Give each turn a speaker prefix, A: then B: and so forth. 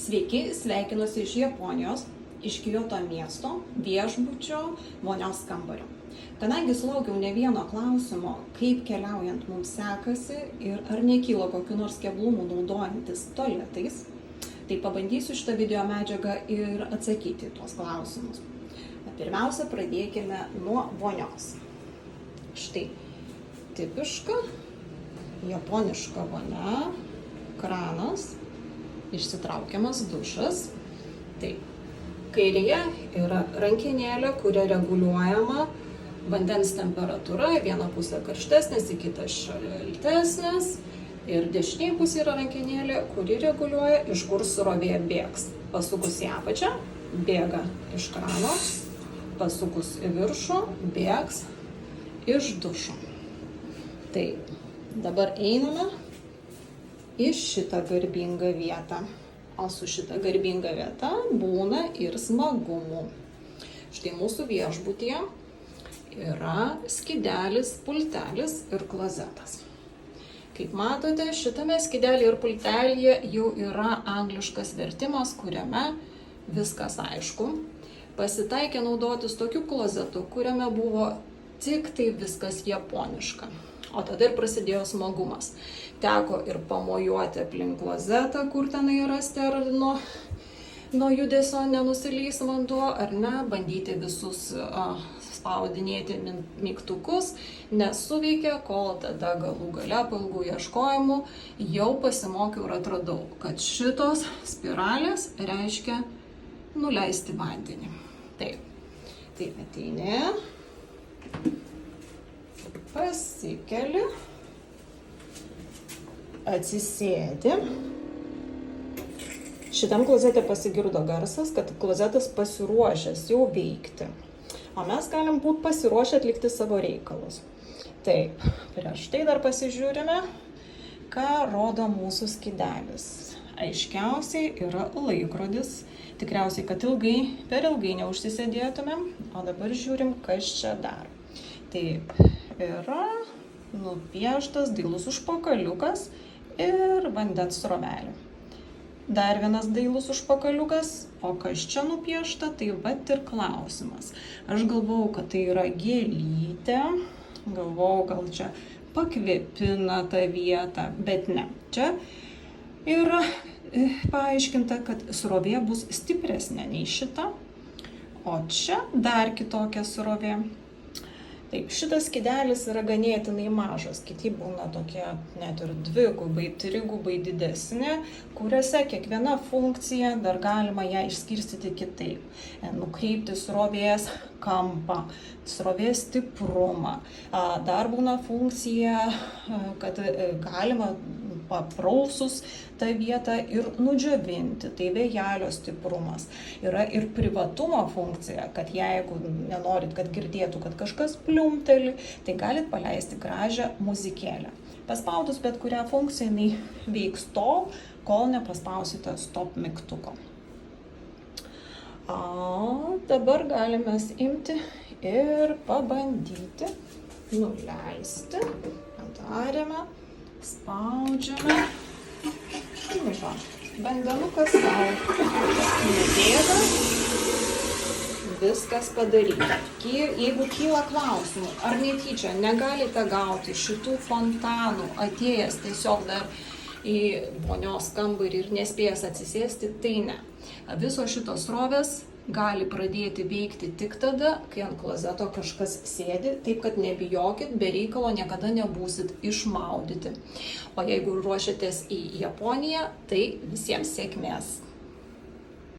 A: Sveiki, sveikinuosi iš Japonijos, iš Kyoto miesto, viešbučio, vonios kambario. Kadangi sulaukiau ne vieno klausimo, kaip keliaujant mums sekasi ir ar nekyla kokiu nors keblumų naudojantis tualetais, tai pabandysiu šitą video medžiagą ir atsakyti tuos klausimus. Pirmiausia, pradėkime nuo vonios. Štai tipiška japoniška vonia, kranas, išsitraukiamas dušas. Tai kairėje yra rankenėlė, kuria reguliuojama vandens temperatūra, viena pusė karštesnės, į kitą šaltesnės. Ir dešinėje pusė yra rankenėlė, kuri reguliuoja, iš kur srovė bėgs. Pasukus į apačią, bėga iš krano, pasukus į viršų, bėgs iš dušo. Tai dabar einame į šitą garbingą vietą. O su šita garbinga vieta būna ir smagumų. Štai mūsų viešbutyje yra skidelis, pultelis ir klozetas. Kaip matote, šitame skidelį ir pultelyje jau yra angliškas vertimas, kuriame viskas aišku. Pasitaikė naudotis tokiu klozetu, kuriame buvo tik tai viskas japoniška. O tada ir prasidėjo smagumas. Teko ir pamojuoti aplink klozetą, kur tenai rasti, ar nuo judesio nenusileis vanduo, ar ne, bandyti visus spaudinėti mygtukus, nesuveikė, kol tada galų gale po ilgų ieškojimų jau pasimokiau ir atradau, kad šitos spiralės reiškia nuleisti vandenį. Taip, tai ateini, pasikeli, atsisėdi. Šitam klozete pasigirdo garsas, kad klozetas pasiruošęs jau veikti. O mes galim būti pasiruošę atlikti savo reikalus. Taip, prieš tai dar pasižiūrime, ką rodo mūsų skidelis. Aiškiausiai yra laikrodis. Tikriausiai, kad per ilgai neužsisėdėtumėm. O dabar žiūrim, kas čia dar. Taip, yra nupieštas dailus užpakaliukas ir vandens srovelė. Dar vienas dailus užpakaliukas, o kas čia nupiešta, tai vat ir klausimas. Aš galvojau, kad tai yra gėlytė, galvojau, gal čia pakvėpina tą vietą, bet ne. Čia yra paaiškinta, kad srovė bus stipresnė nei šita, o čia dar kitokia srovė. Taip, šitas skidelis yra ganėtinai mažas, kiti būna tokie net ir dvigubai, trigubai didesni, kuriuose kiekviena funkcija dar galima ją išskirstyti kitaip. Nukreipti srovės kampą, srovės stiprumą. Dar būna funkcija, kad galima paprausus tą vietą ir nudžiovinti, tai vėjelio stiprumas. Yra ir privatumo funkcija, kad jeigu nenorit, kad girdėtų, kad kažkas pliumteli, tai galit paleisti gražią muzikėlę. Paspaudus bet kurią funkciją, jinai veiks tol, kol nepaspausite stop mygtuko. Dabar galime imti ir pabandyti nuleisti. Padarėme. Spaudžiame. Va, vandenukas sau nubėga. Viskas padaryta. Jeigu kyla klausimų, ar netyčia negalite gauti šitų fontanų, atėjęs tiesiog dar į vonios kambarį ir nespėjęs atsisėsti, tai ne. Visos šitos srovės gali pradėti veikti tik tada, kai ant klozeto kažkas sėdi, taip kad nebijokit, be reikalo niekada nebūsit išmaudyti. O jeigu ruošiatės į Japoniją, tai visiems sėkmės.